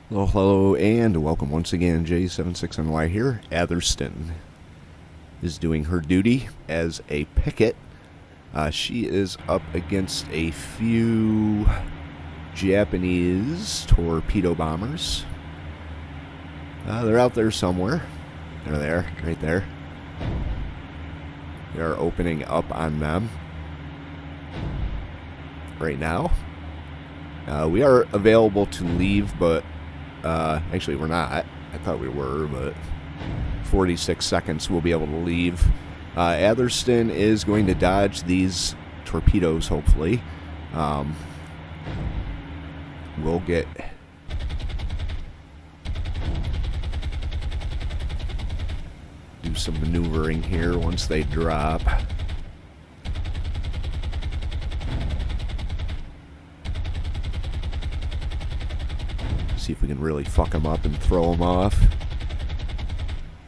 Hello, hello, and welcome once again. J76NY here. Atherston is doing her duty as a picket. She is up against a few Japanese torpedo bombers. They're out there somewhere. They're there, right there. They are opening up on them right now. We are available to leave, but actually we're not. I thought we were, but 46 seconds we'll be able to leave. Atherston is going to dodge these torpedoes, hopefully. We'll get... do some maneuvering here once they drop. See if we can really fuck them up and throw them off.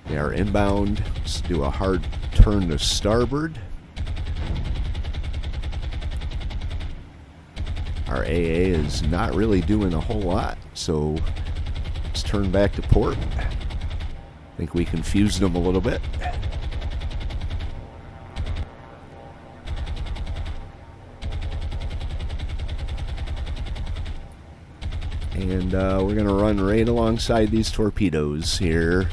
They are inbound. Let's do a hard turn to starboard. Our AA is not really doing a whole lot, so let's turn back to port. I think we confused them a little bit. And we're going to run right alongside these torpedoes here.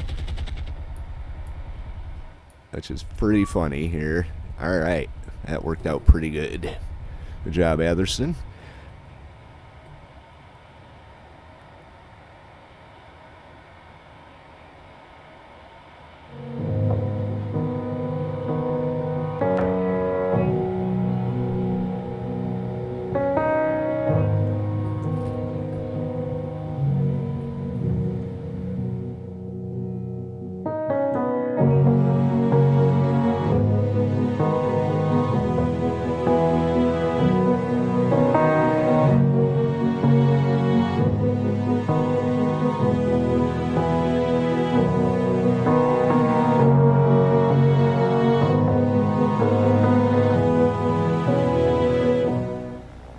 Which is pretty funny here. Alright, that worked out pretty good. Good job, Atherston.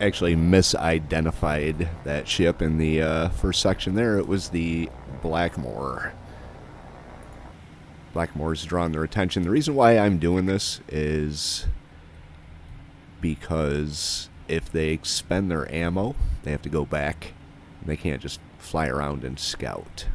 Actually misidentified that ship in the first section there. It was the Blackmore. Blackmore's drawn their attention. The reason why I'm doing this is because if they expend their ammo, they have to go back. They can't just fly around and scout.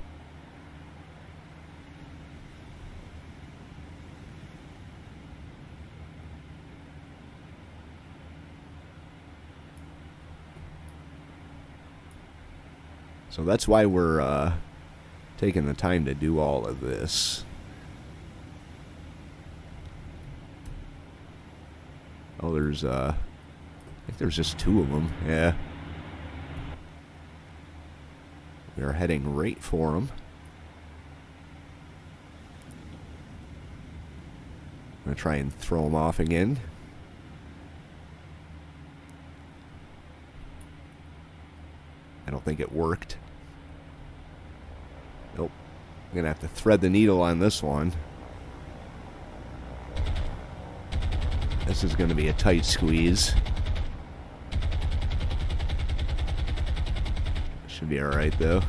So that's why we're taking the time to do all of this. Oh, there's I think there's just two of them. Yeah. We are heading right for them. I'm going to try and throw them off again. I don't think it worked. Nope. I'm going to have to thread the needle on this one. This is going to be a tight squeeze. Should be alright, though.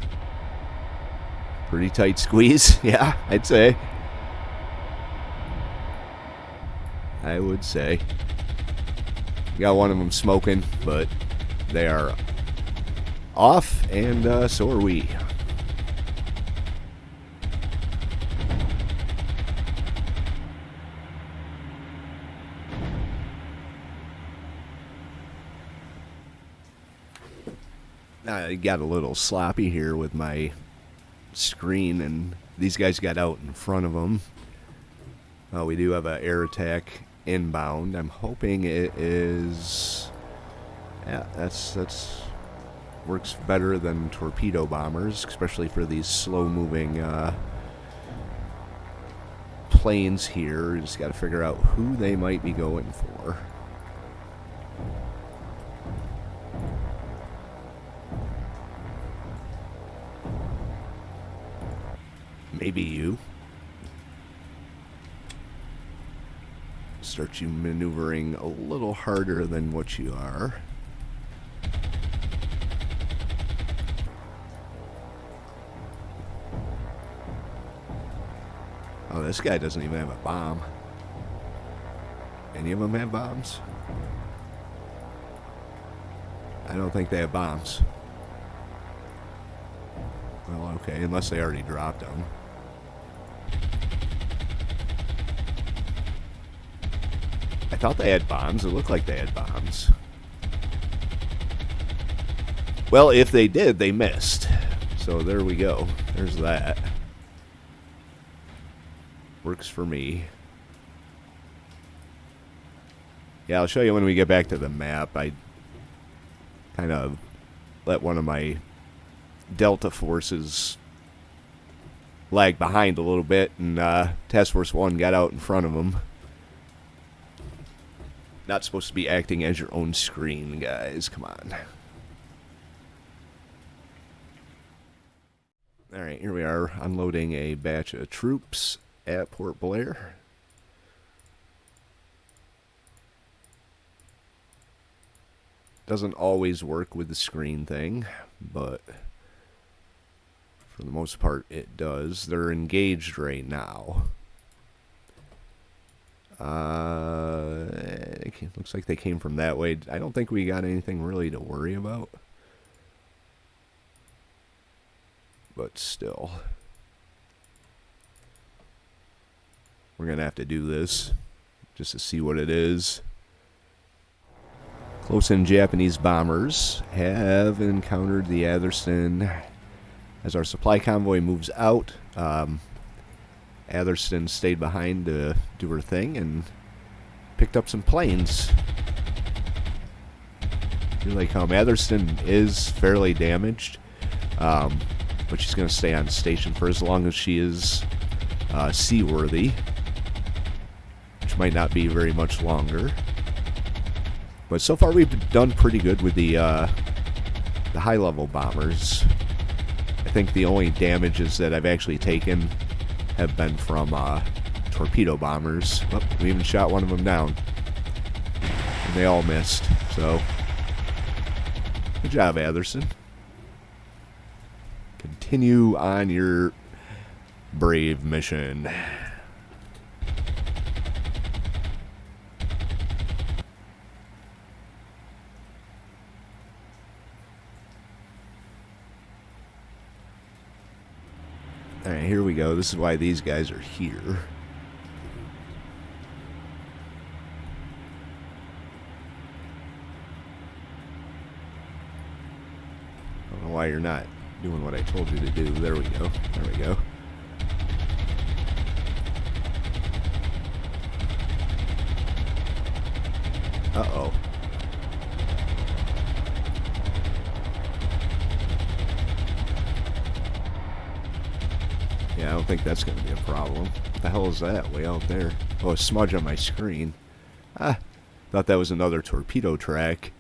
Pretty tight squeeze. Yeah, I'd say. I would say. Got one of them smoking, but they are off, and so are we. I got a little sloppy here with my screen, and these guys got out in front of them. We do have an air attack inbound. I'm hoping it is... yeah, that's works better than torpedo bombers, especially for these slow-moving planes here. Just got to figure out who they might be going for. Maybe you. Start you maneuvering a little harder than what you are. Oh, this guy doesn't even have a bomb. Any of them have bombs? I don't think they have bombs. Well, okay, unless they already dropped them. I thought they had bombs. It looked like they had bombs. Well, if they did, they missed. So there we go. There's that. Works for me. Yeah, I'll show you when we get back to the map. I kind of let one of my Delta forces lag behind a little bit, and Task Force 1 got out in front of them. Not supposed to be acting as your own screen, guys. Come on. Alright, here we are unloading a batch of troops at Port Blair. Doesn't always work with the screen thing, but for the most part it does. They're engaged right now. It looks like they came from that way. I don't think we got anything really to worry about. But still. We're going to have to do this just to see what it is. Close-in Japanese bombers have encountered the Atherston. As our supply convoy moves out, Atherston stayed behind to do her thing and picked up some planes. Here they come. Atherston is fairly damaged, but she's going to stay on station for as long as she is seaworthy, which might not be very much longer. But so far we've done pretty good with the high-level bombers. I think the only damages that I've actually taken have been from torpedo bombers. Oh, we even shot one of them down. And they all missed. So, good job, Atherston. Continue on your brave mission. Alright, here we go. This is why these guys are here. I don't know why you're not doing what I told you to do. There we go. There we go. Uh-oh. Yeah, I don't think that's going to be a problem. What the hell is that way out there? Oh, a smudge on my screen. Ah, thought that was another torpedo track.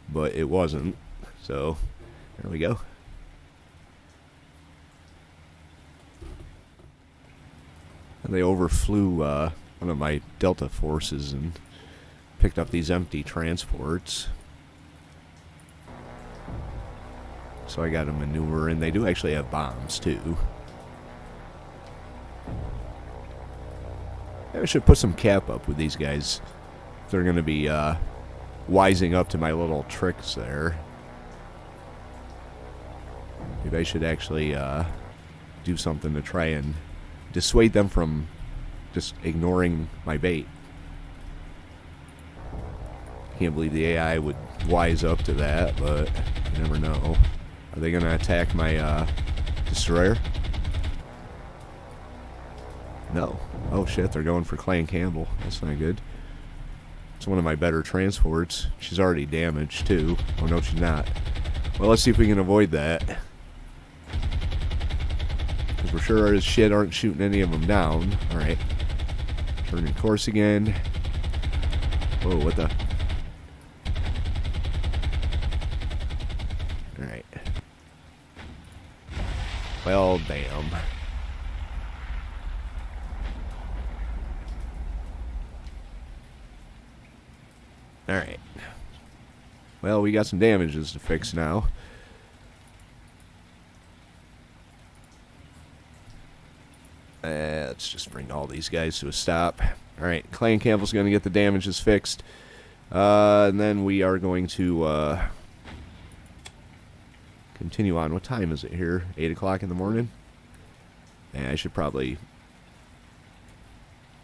But it wasn't. So, there we go. And they overflew one of my Delta forces and picked up these empty transports. So I got to maneuver, and they do actually have bombs, too. Maybe I should put some cap up with these guys. They're going to be wising up to my little tricks there. Maybe I should actually do something to try and dissuade them from just ignoring my bait. Can't believe the AI would wise up to that, but you never know. Are they going to attack my destroyer? No. Oh shit, they're going for Clan Campbell. That's not good. It's one of my better transports. She's already damaged too. Oh no, she's not. Well, let's see if we can avoid that. Because we're sure as shit aren't shooting any of them down. Alright. Turning course again. Whoa, what the... Alright. Well, damn. Alright. Well, we got some damages to fix now. Let's just bring all these guys to a stop. Alright, Clan Campbell's going to get the damages fixed. And then we are going to continue on. What time is it here? 8 o'clock in the morning? Yeah, I should probably...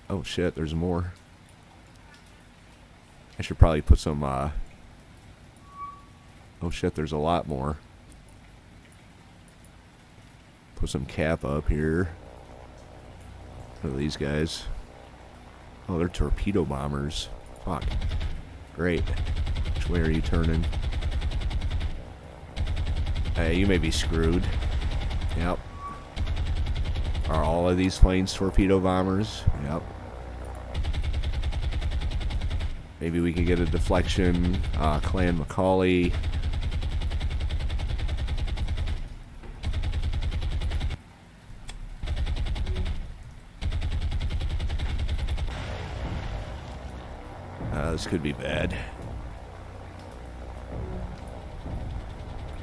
Oh shit, there's more. I should probably put some... Oh shit, there's a lot more. Put some cap up here. What are these guys? Oh, they're torpedo bombers. Fuck. Great. Which way are you turning? Hey, you may be screwed. Yep. Are all of these planes torpedo bombers? Yep. Maybe we could get a deflection. Clan Macaulay. This could be bad.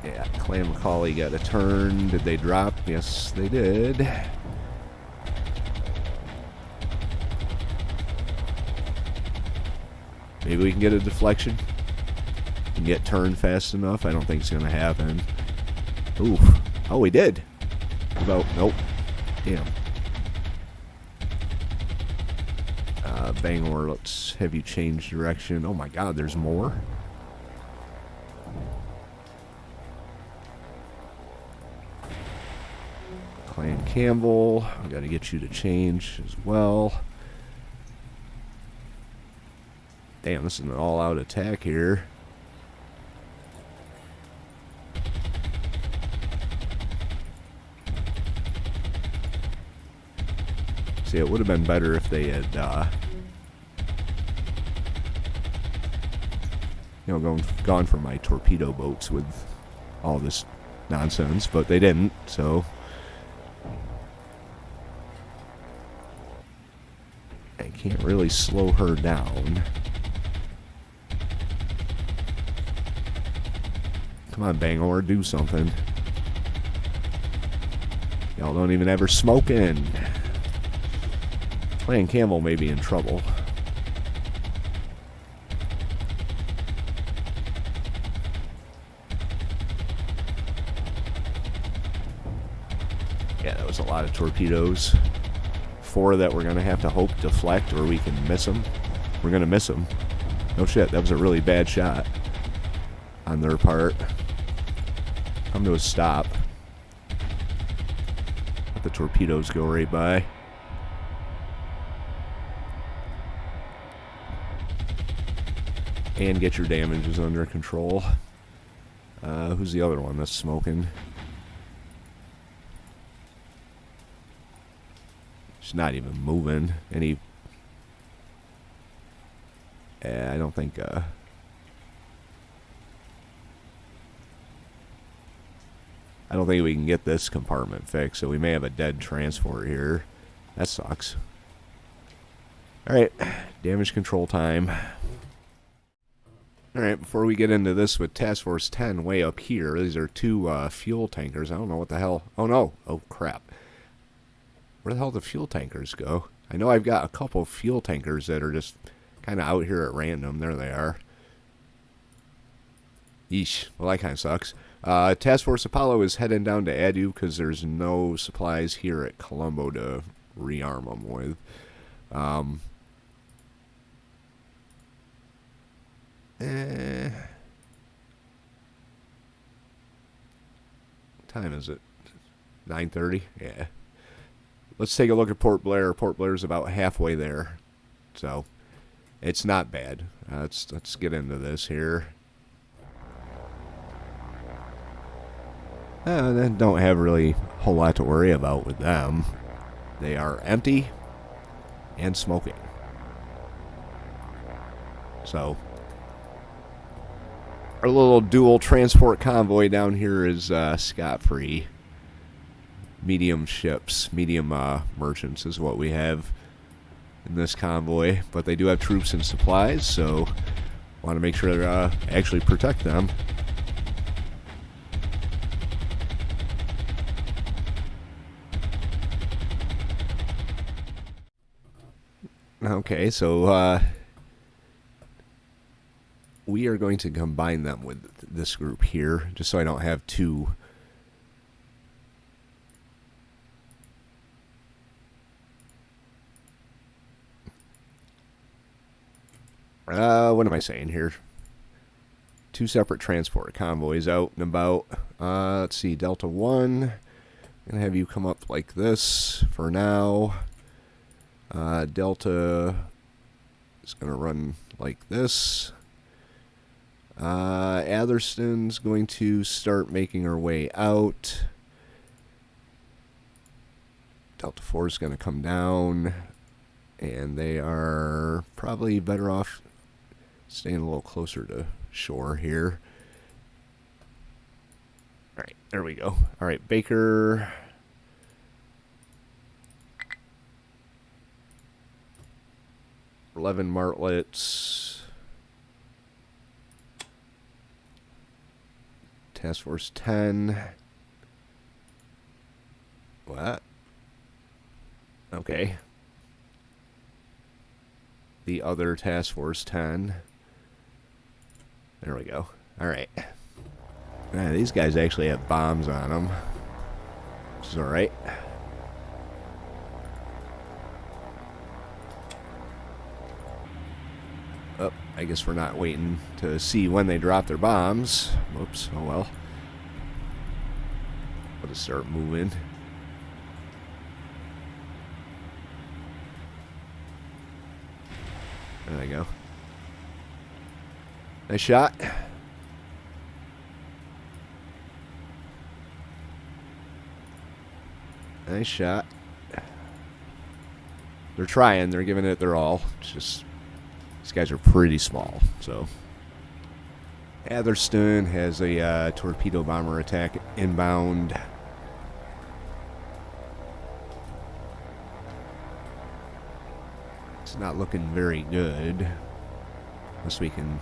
Yeah, Clan Macaulay got a turn. Did they drop? Yes, they did. Maybe we can get a deflection and get turned fast enough. I don't think it's going to happen. Ooh. Oh, we did. About, nope. Damn. Bangor, let's have you change direction. Oh my god, there's more. Clan Campbell, we got to get you to change as well. Damn, this is an all-out attack here. See, it would have been better if they had, you know, gone for my torpedo boats with all this nonsense, but they didn't, so... I can't really slow her down. Come on, Bangor, do something. Y'all don't even ever smoke in. Clan Campbell may be in trouble. Yeah, that was a lot of torpedoes. 4 that we're going to have to hope deflect, or we can miss them. We're going to miss them. No shit, that was a really bad shot on their part. Come to a stop. Let the torpedoes go right by. And get your damages under control. Who's the other one that's smoking? She's not even moving. Any... I don't think... I don't think we can get this compartment fixed, so we may have a dead transport here. That sucks. Alright, damage control time. Alright, before we get into this with Task Force 10 way up here, these are 2 fuel tankers. I don't know what the hell... Oh no! Oh crap. Where the hell did the fuel tankers go? I know I've got a couple fuel tankers that are just kind of out here at random. There they are. Yeesh. Well, that kind of sucks. Task Force Apollo is heading down to Adu because there's no supplies here at Colombo to rearm them with. What time is it? 9:30? Yeah. Let's take a look at Port Blair. Port Blair's about halfway there. So, it's not bad. Let's get into this here. They don't have really a whole lot to worry about with them. They are empty and smoking. So, our little dual transport convoy down here is scot-free. Medium ships, medium merchants is what we have in this convoy. But they do have troops and supplies, so want to make sure to actually protect them. Okay, so we are going to combine them with this group here, just so I don't have two. What am I saying here? Two separate transport convoys out and about. Let's see, Delta 1. I'm going to have you come up like this for now. Delta is going to run like this. Atherston's going to start making her way out. Delta 4 is going to come down. And they are probably better off staying a little closer to shore here. Alright, there we go. Alright, Baker. $11 martlets. Task Force 10. What? Okay. The other Task Force 10. There we go. Alright. These guys actually have bombs on them, which is alright. Oh, I guess we're not waiting to see when they drop their bombs. Whoops, oh well. I'll just start moving. There we go. Nice shot. Nice shot. They're trying. They're giving it their all. It's just these guys are pretty small. So Atherston has a torpedo bomber attack inbound. It's not looking very good. Unless we can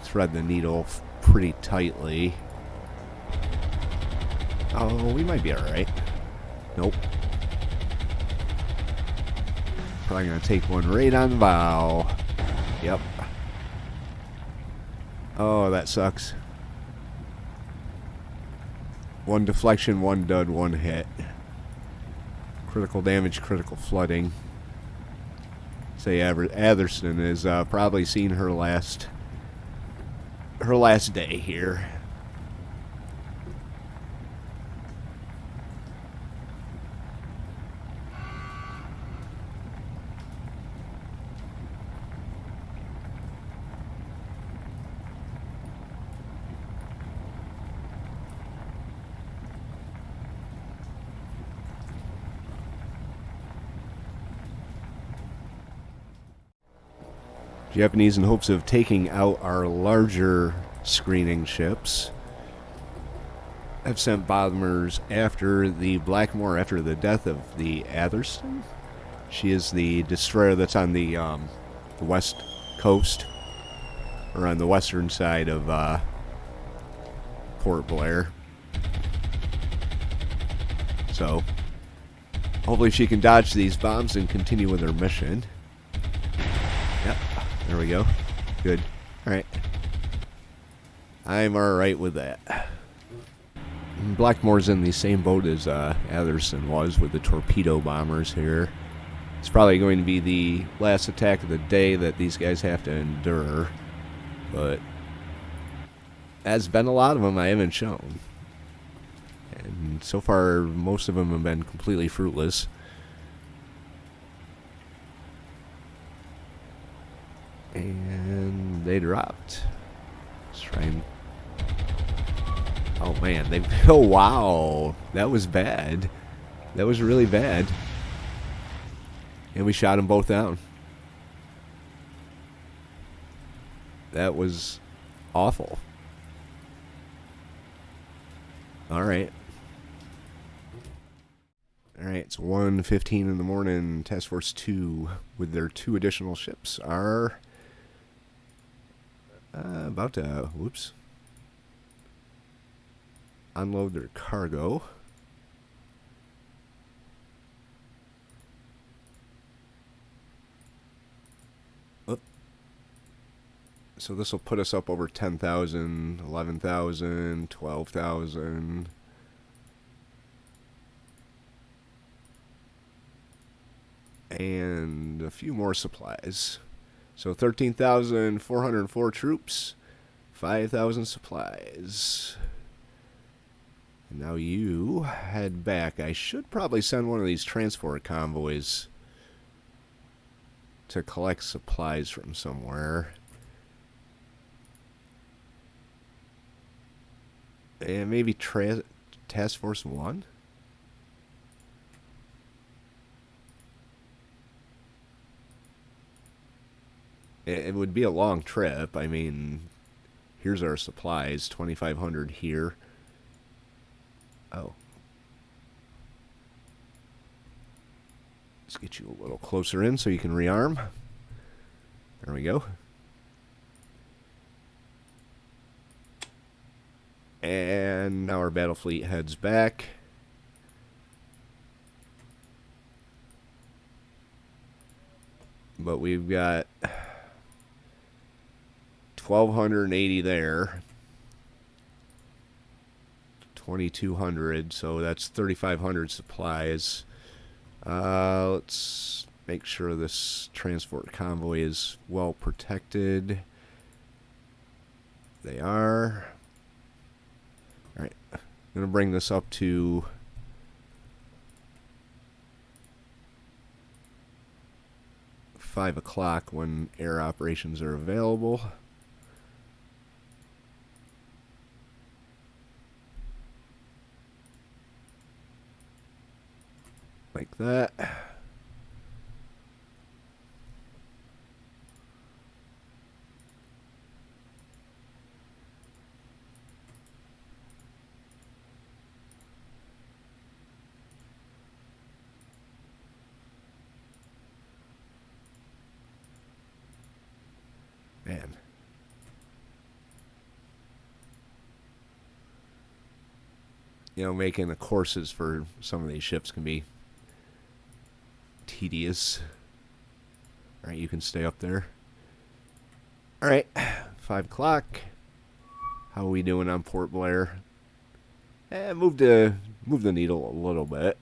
thread the needle pretty tightly. Oh, we might be alright. Nope. Probably gonna take one right on the bow. Yep. Oh, that sucks. One deflection, one dud, one hit. Critical damage, critical flooding. Say Atherston is probably seen her last day here. Japanese, in hopes of taking out our larger screening ships, have sent bombers after the Blackmore after the death of the Atherston. She is the destroyer that's on the west coast, or on the western side of Port Blair. So hopefully she can dodge these bombs and continue with her mission. Yep. There we go. Good. Alright. I'm alright with that. Blackmore's in the same boat as Atherston was with the torpedo bombers here. It's probably going to be the last attack of the day that these guys have to endure. But there's been a lot of them I haven't shown. And so far, most of them have been completely fruitless. And they dropped. Let's try and... Oh man, they... Oh wow! That was bad. That was really bad. And we shot them both down. That was awful. Alright. Alright, it's 1:15 in the morning. Task Force 2 with their 2 additional ships are... about to, whoops, unload their cargo. So this will put us up over 10,000, 11,000, 12,000. And a few more supplies. So 13,404 troops, 5,000 supplies. And now you head back. I should probably send one of these transport convoys to collect supplies from somewhere. And maybe Task Force 1? It would be a long trip. I mean, here's our supplies, 2,500 here. Oh. Let's get you a little closer in so you can rearm. There we go. And now our battle fleet heads back. But we've got 1,280 there. 2,200, so that's 3,500 supplies. Let's make sure this transport convoy is well protected. They are. Alright, I'm going to bring this up to 5 o'clock when air operations are available. Like that. Man. You know, making the courses for some of these ships can be tedious. Alright, you can stay up there. Alright, 5 o'clock. How are we doing on Port Blair? Move the needle a little bit.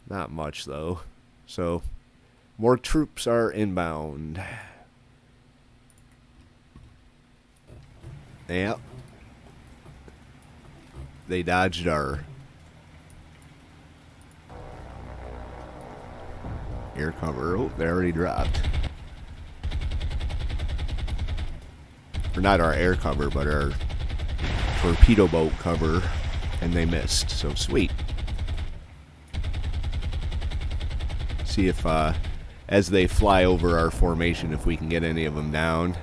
Not much though. So, more troops are inbound. Yep. They dodged our air cover. Oh, they already dropped. Or not our air cover, but our torpedo boat cover. And they missed. So sweet. See if, as they fly over our formation, if we can get any of them down.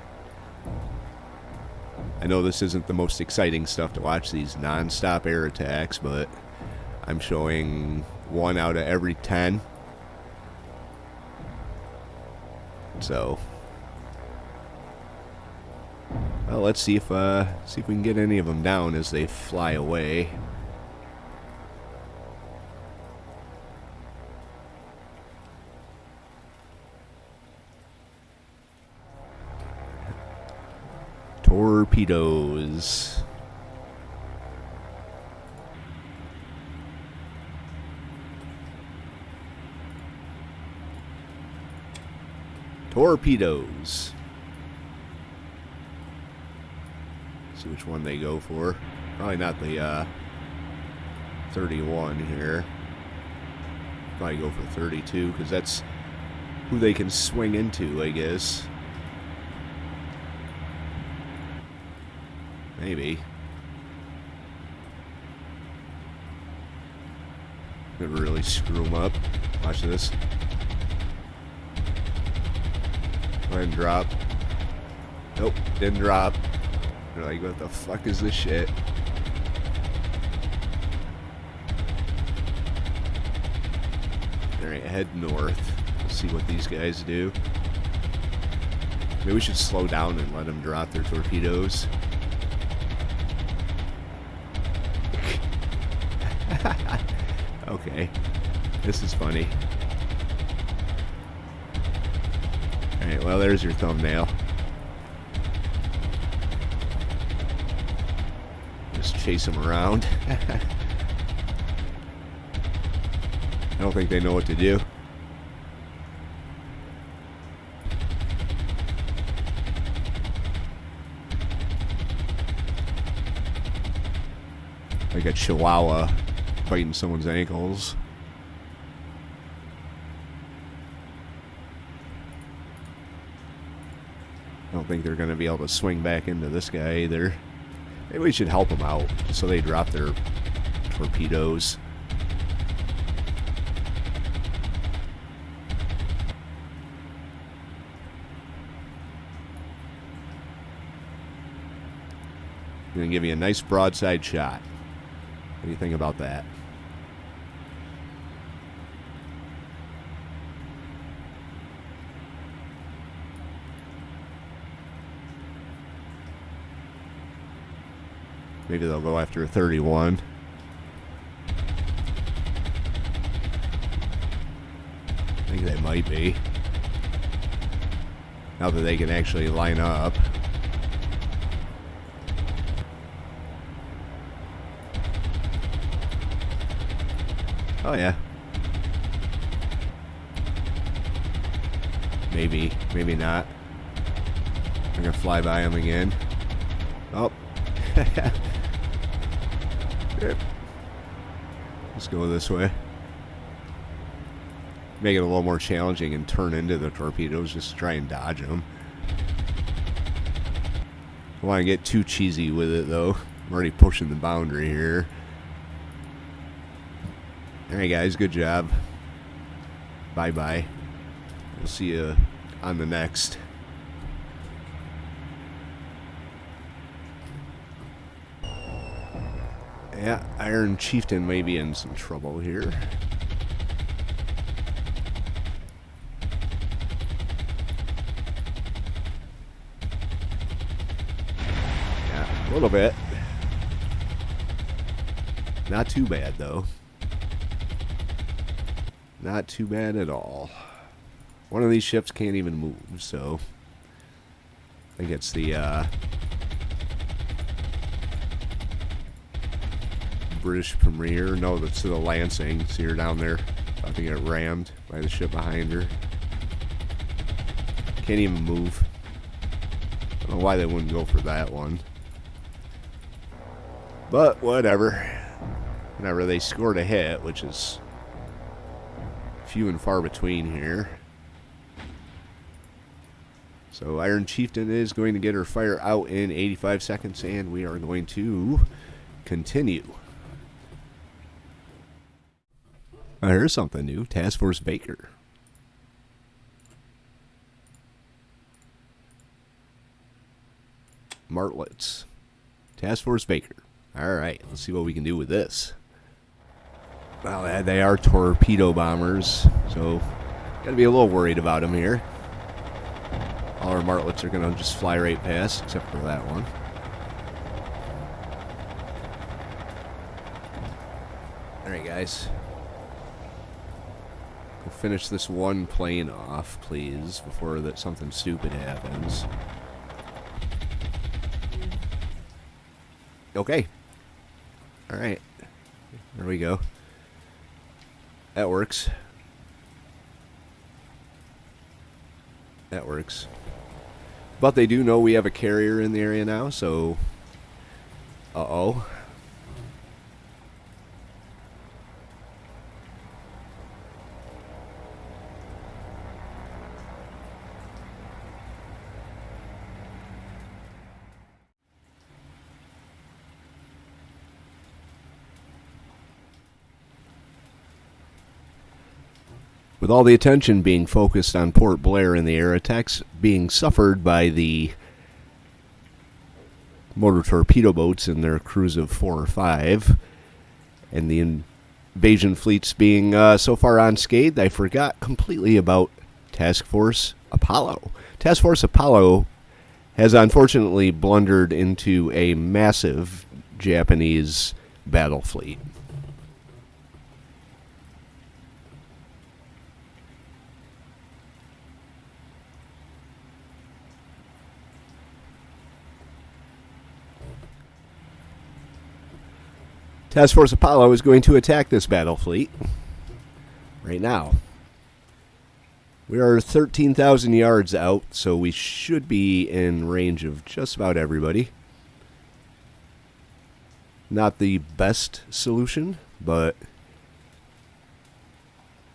I know this isn't the most exciting stuff to watch, these non-stop air attacks, but I'm showing 1 out of every 10. So, well, let's see if we can get any of them down as they fly away. Torpedoes. Torpedoes. See which one they go for. Probably not the 31 here. Probably go for 32 because that's who they can swing into, I guess. Maybe. Could really screw them up. Watch this. Go ahead and drop. Nope, didn't drop. They're like, what the fuck is this shit? Alright, head north. Let's see what these guys do. Maybe we should slow down and let them drop their torpedoes. Okay, this is funny. Alright, well, there's your thumbnail. Just chase them around. I don't think they know what to do. Like a chihuahua biting someone's ankles. I don't think they're going to be able to swing back into this guy either. Maybe we should help them out so they drop their torpedoes. I'm going to give you a nice broadside shot. What do you think about that? Maybe they'll go after a 31. I think they might be. Now that they can actually line up. Oh, yeah. Maybe. Maybe not. I'm going to fly by him again. Oh. Let's go this way. Make it a little more challenging and turn into the torpedoes just to try and dodge them. I don't want to get too cheesy with it, though. I'm already pushing the boundary here. Alright guys, good job. Bye-bye. We'll see you on the next. Yeah, Iron Chieftain may be in some trouble here. Yeah, a little bit. Not too bad, though. Not too bad at all. One of these ships can't even move, so I think it's the British Premier. No, that's the Lansing. See her down there, about to get rammed by the ship behind her. Can't even move. I don't know why they wouldn't go for that one. But whatever. Whenever they scored a hit, which is few and far between here. So Iron Chieftain is going to get her fire out in 85 seconds, and we are going to continue. Here's something new. Task Force Baker. Martlets. Task Force Baker. Alright, let's see what we can do with this. Well, they are torpedo bombers, so gotta be a little worried about them here. All our martlets are gonna just fly right past, except for that one. Alright guys. We'll finish this one plane off, please, before that something stupid happens. Okay. Alright. There we go. That works. That works. But they do know we have a carrier in the area now, so... Uh-oh. With all the attention being focused on Port Blair and the air attacks being suffered by the motor torpedo boats and their crews of 4 or 5, and the invasion fleets being so far unscathed, I forgot completely about Task Force Apollo. Task Force Apollo has unfortunately blundered into a massive Japanese battle fleet. Task Force Apollo is going to attack this battle fleet right now. We are 13,000 yards out, so we should be in range of just about everybody. Not the best solution, but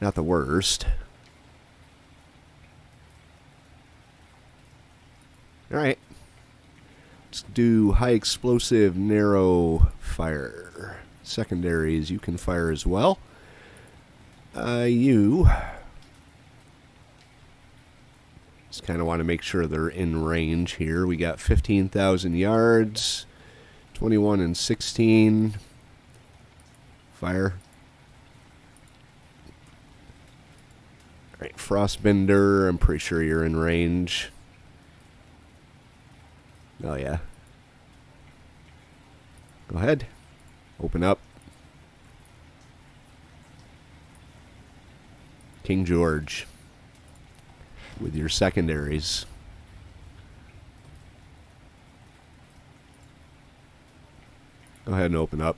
not the worst. Alright. Let's do high explosive narrow fire. Secondaries, you can fire as well. You just kind of want to make sure they're in range here. We got 15,000 yards, 21 and 16. Fire. Alright, Frostbender, I'm pretty sure you're in range. Oh yeah. Go ahead. Open up. King George with your secondaries. Go ahead and open up.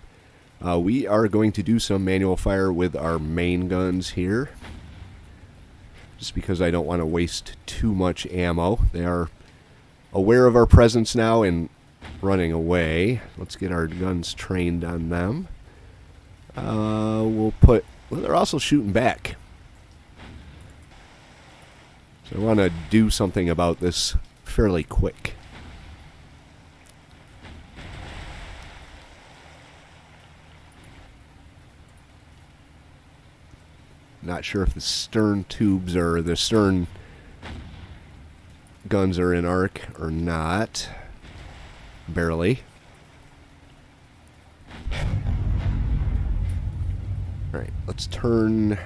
We are going to do some manual fire with our main guns here, just because I don't want to waste too much ammo. They are aware of our presence now and running away. Let's get our guns trained on them. We'll, they're also shooting back. So I want to do something about this fairly quick. Not sure if the stern tubes or the stern guns are in arc or not. Barely. Alright, let's turn.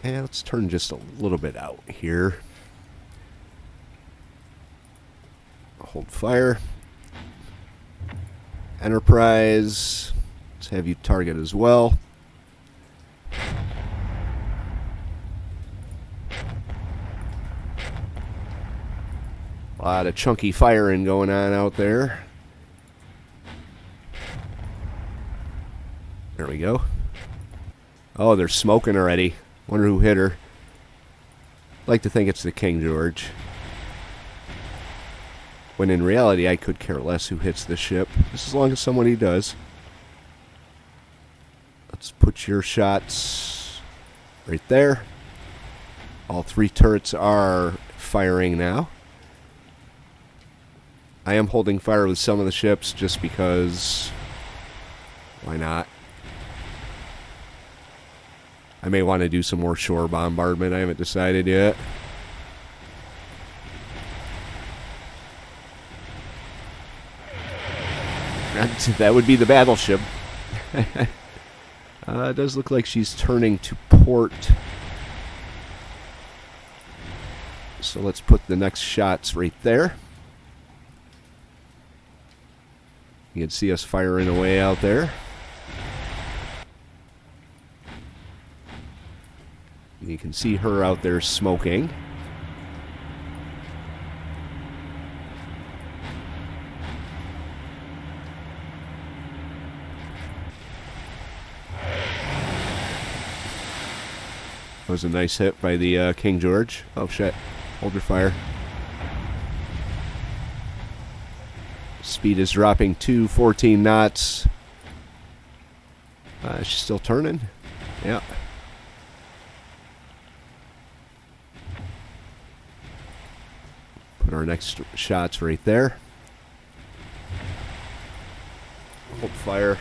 And let's turn just a little bit out here. Hold fire. Enterprise. Let's have you target as well. A lot of chunky firing going on out there. There we go. Oh, they're smoking already. Wonder who hit her. I'd like to think it's the King George. When in reality, I could care less who hits this ship, just as long as somebody does. Let's put your shots right there. All three turrets are firing now. I am holding fire with some of the ships just because, why not? I may want to do some more shore bombardment. I haven't decided yet. That would be the battleship. It does look like she's turning to port. So let's put the next shots right there. You can see us firing away out there. You can see her out there smoking. That was a nice hit by the King George. Oh shit. Hold your fire. Speed is dropping to 14 knots. She's still turning. Yeah. Put our next shots right there. Hold fire.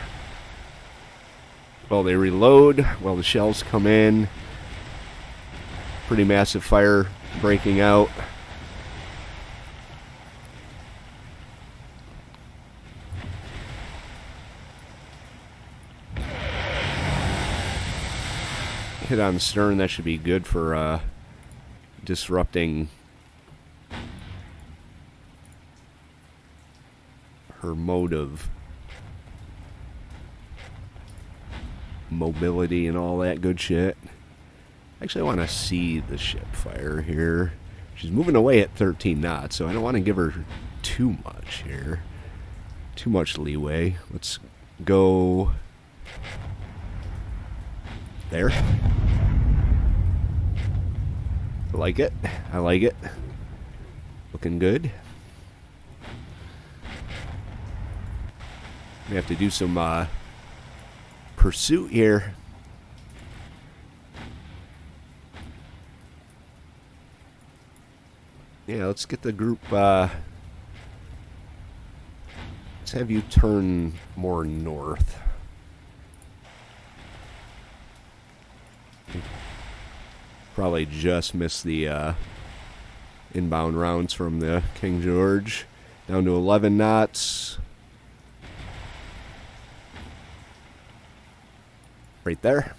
Well, they reload while the shells come in. Pretty massive fire breaking out. Hit on the stern, that should be good for disrupting her mode of mobility and all that good shit. Actually, I want to see the ship fire here. She's moving away at 13 knots, so I don't want to give her too too much here. Too much leeway. Let's go there. I like it. I like it. Looking good. We have to do some pursuit here. Yeah, let's get the group, let's have you turn more north. Probably just missed the inbound rounds from the King George. Down to 11 knots. Right there.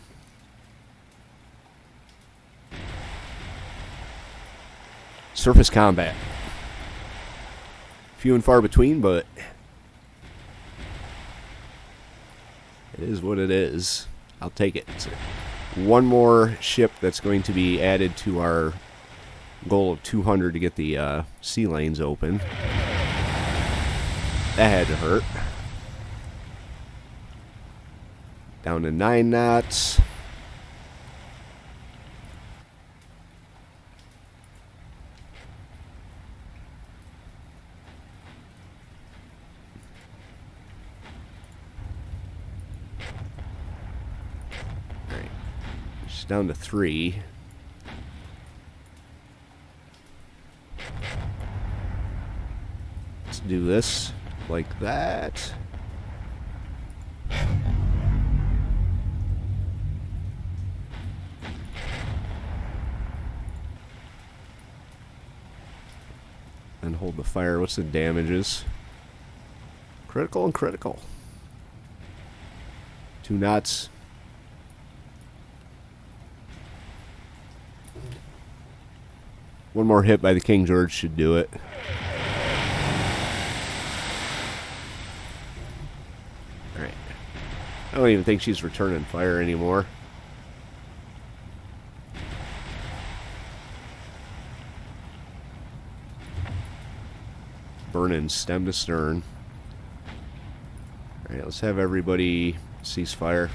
Surface combat. Few and far between, but it is what it is. I'll take it. It's one more ship that's going to be added to our goal of 200 to get the sea lanes open. That had to hurt. Down to 9 knots. Alright. Just down to 3. Let's do this like that. And hold the fire. What's the damages? Critical and critical. 2 knots. One more hit by the King George should do it. Alright. I don't even think she's returning fire anymore. Burning stem to stern. Alright, let's have everybody cease fire.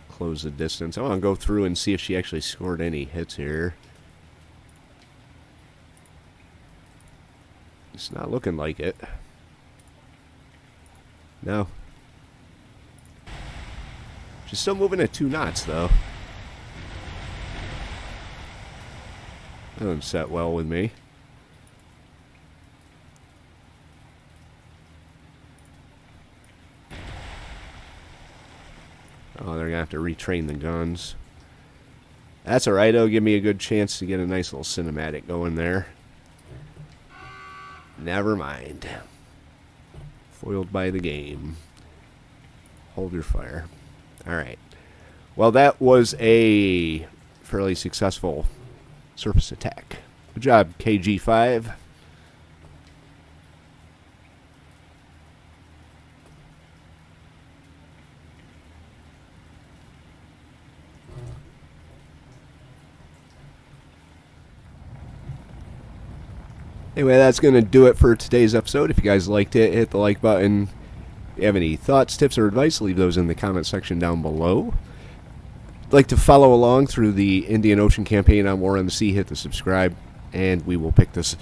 Close the distance. I want to go through and see if she actually scored any hits here. It's not looking like it. No. She's still moving at 2 knots though. That doesn't set well with me. Oh, they're going to have to retrain the guns. That's alright, it'll give me a good chance to get a nice little cinematic going there. Never mind. Foiled by the game. Hold your fire. Alright. Well, that was a fairly successful surface attack. Good job, KG5. Anyway, that's going to do it for today's episode. If you guys liked it, hit the like button. If you have any thoughts, tips, or advice, leave those in the comment section down below. If you'd like to follow along through the Indian Ocean campaign on War on the Sea, hit the subscribe, and we will pick this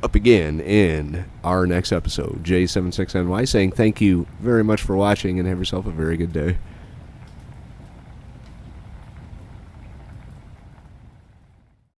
up again in our next episode. J76NY saying thank you very much for watching, and have yourself a very good day.